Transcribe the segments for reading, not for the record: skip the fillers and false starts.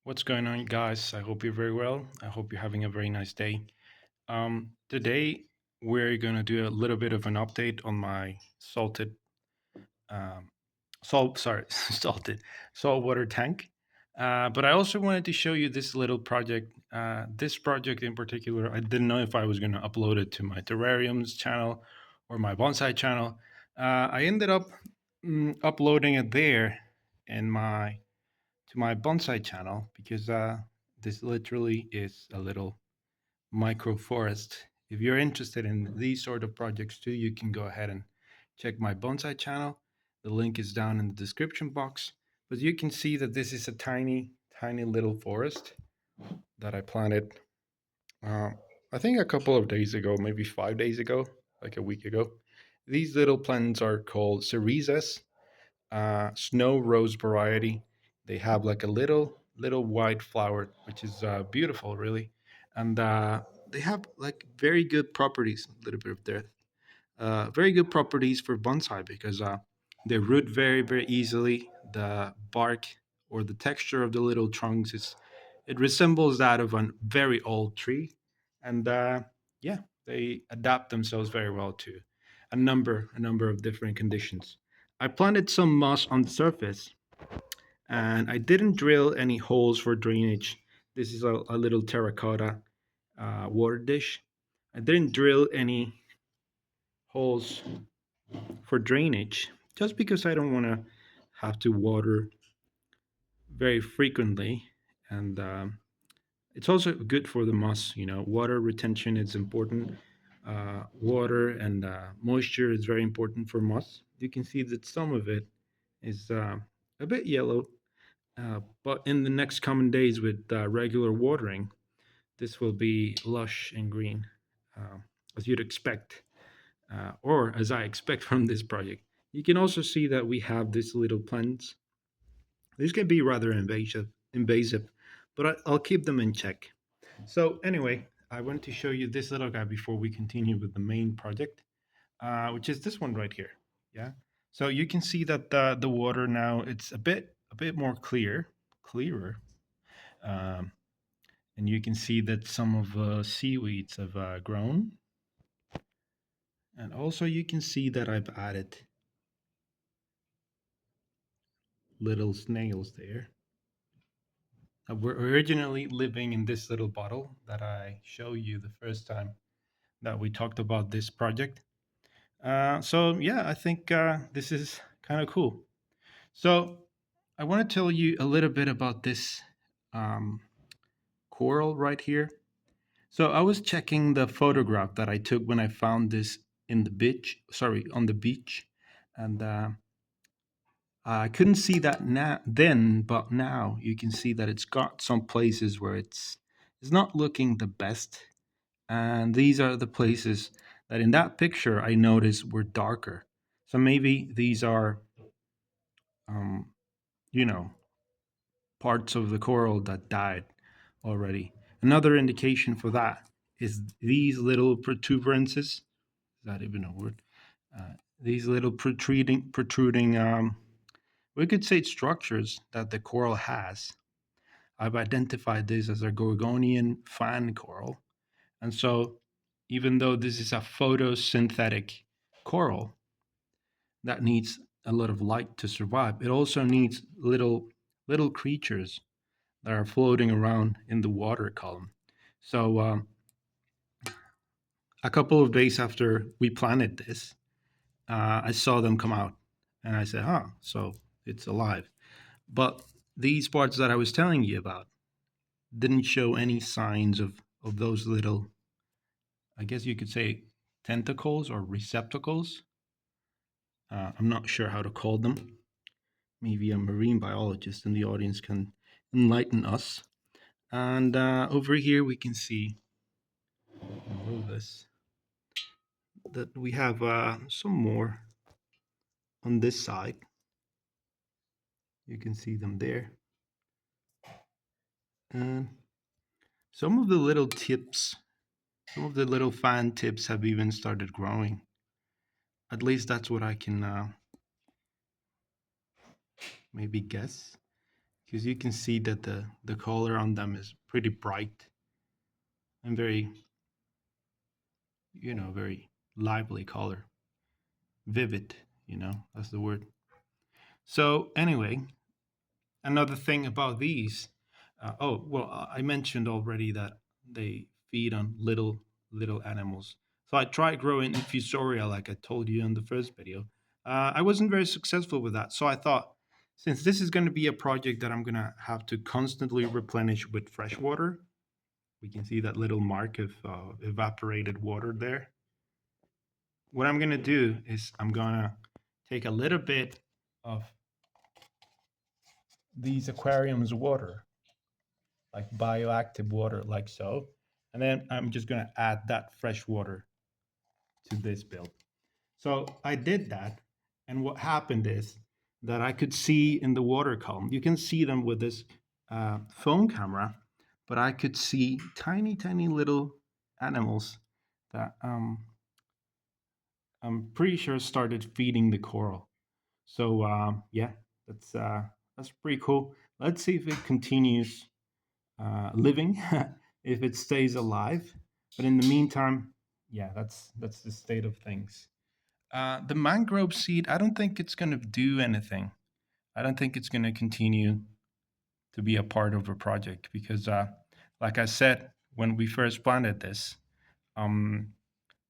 What's going on, guys? I hope you're very well. I hope you're having a very nice day. Today, we're going to do a little bit of an update on my um, salted saltwater tank. But I also wanted to show you this little project. This project in particular, I didn't know if I was going to upload it to my terrariums channel or my bonsai channel. I ended up uploading it there in my to my bonsai channel because this literally is a little micro forest. If you're interested in these sort of projects too, you can go ahead and check my bonsai channel. The link is down in the description box. But you can see that this is a tiny, tiny little forest that I planted, uh, I think a couple of days ago, maybe 5 days ago, like a week ago. These little plants are called cerezas, snow rose variety. They have like a little white flower, which is beautiful, really, and they have like very good properties. A little bit of depth. Very good properties for bonsai because they root very easily. The bark or the texture of the little trunks is it resembles that of a very old tree, and yeah, they adapt themselves very well to a number of different conditions. I planted some moss on the surface, and I didn't drill any holes for drainage. This is a little terracotta water dish. I didn't drill any holes for drainage just because I don't want to have to water very frequently. And it's also good for the moss. Water retention is important. Water and moisture is very important for moss. You can see that some of it is a bit yellow, but in the next coming days with regular watering, this will be lush and green, as you'd expect, or as I expect from this project. You can also see that we have these little plants. These can be rather invasive, but I'll keep them in check. So anyway, I want to show you this little guy before we continue with the main project, which is this one right here. Yeah. So you can see that the water now it's a bit more clearer, um, and you can see that some of seaweeds have grown, and also you can see that I've added little snails there. We're originally living in this little bottle that I show you the first time that we talked about this project. So yeah, I think this is kind of cool. So I want to tell you a little bit about this um, coral right here. So I was checking the photograph that I took when I found this in the beach. Sorry, on the beach, and I couldn't see that then, but now you can see that it's got some places where it's not looking the best, and these are the places that in that picture I noticed were darker. So maybe these are, um, you know, parts of the coral that died already. Another indication for that is these little protuberances. Is that even a word? These little protruding, we could say structures that the coral has. I've identified this as a Gorgonian fan coral. And so, even though this is a photosynthetic coral that needs a lot of light to survive, it also needs little creatures that are floating around in the water column. So, a couple of days after we planted this, I saw them come out, and I said, "Huh, so it's alive." But these parts that I was telling you about didn't show any signs of those little, I guess you could say, tentacles or receptacles. I'm not sure how to call them. Maybe a marine biologist in the audience can enlighten us. And over here we can see all of this that we have some more on this side. You can see them there. And some of the little tips, some of the little fan tips have even started growing. At least that's what I can maybe guess. because you can see that the color on them is pretty bright and very, very lively color, vivid. That's the word. So anyway, another thing about these, oh well, I mentioned already that they feed on little animals. So I tried growing infusoria, like I told you in the first video. I wasn't very successful with that, so I thought, since this is going to be a project that I'm going to have to constantly replenish with fresh water, we can see that little mark of evaporated water there. What I'm going to do is I'm going to take a little bit of these aquariums water, like bioactive water, like so. And then I'm just going to add that fresh water to this build. So I did that. And what happened is that I could see in the water column, you can see them with this phone camera, but I could see tiny, tiny little animals that I'm pretty sure started feeding the coral. So yeah, that's pretty cool. Let's see if it continues living, if it stays alive. But in the meantime, yeah, that's the state of things. The mangrove seed, I don't think it's going to do anything. I don't think it's going to continue to be a part of a project because, like I said, when we first planted this, um,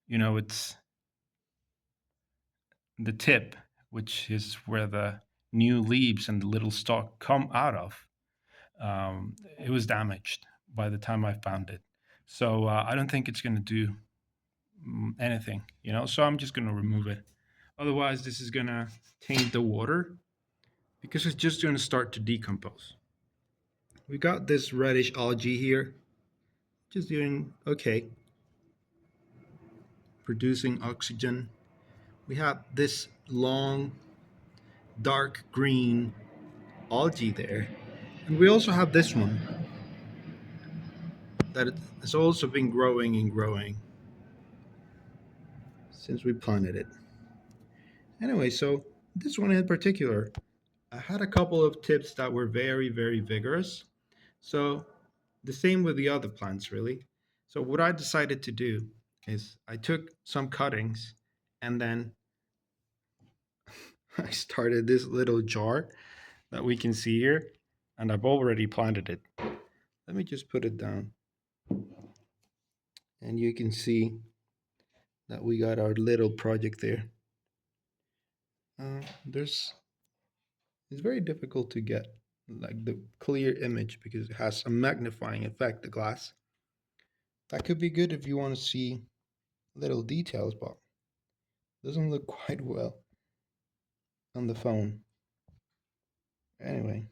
it's the tip, which is where the new leaves and the little stalk come out of. It was damaged by the time I found it. So I don't think it's going to do anything, So I'm just going to remove it. Otherwise, this is going to taint the water because it's just going to start to decompose. We got this reddish algae here, just doing okay, producing oxygen. We have this long, dark green algae there. And we also have this one that has also been growing and growing since we planted it. Anyway, so this one in particular, I had a couple of tips that were very, very vigorous. So the same with the other plants, really. So what I decided to do is I took some cuttings and then I started this little jar that we can see here, and I've already planted it. Let me just put it down. And you can see that we got our little project there. There's It's very difficult to get like the clear image because it has a magnifying effect, the glass. That could be good if you want to see little details, but doesn't look quite well on the phone. Anyway,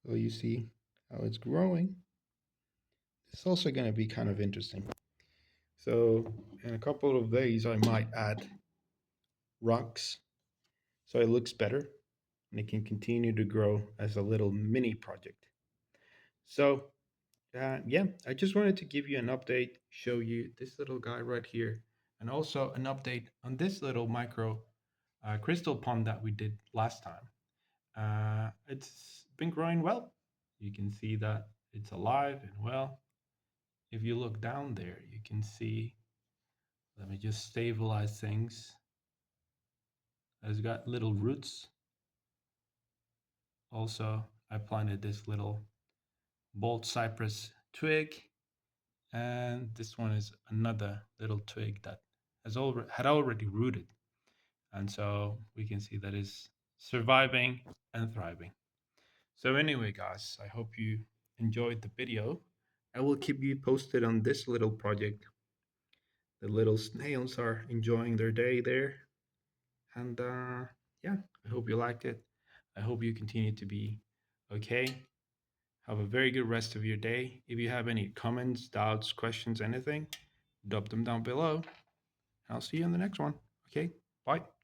so you see how it's growing. It's also going to be kind of interesting. So in a couple of days, I might add rocks so it looks better and it can continue to grow as a little mini project. So yeah, I just wanted to give you an update, show you this little guy right here, and also an update on this little micro crystal pond that we did last time. It's been growing well. You can see that it's alive and well. If you look down there, you can see, let me just stabilize things. It's got little roots. Also, I planted this little bold cypress twig, and this one is another little twig that had already rooted, and so we can see that is surviving and thriving. So anyway, guys, I hope you enjoyed the video. I will keep you posted on this little project. The little snails are enjoying their day there, and yeah, I hope you liked it. I hope you continue to be okay. Have a very good rest of your day. If you have any comments, doubts, questions, anything, drop them down below. I'll see you in the next one. Okay, bye.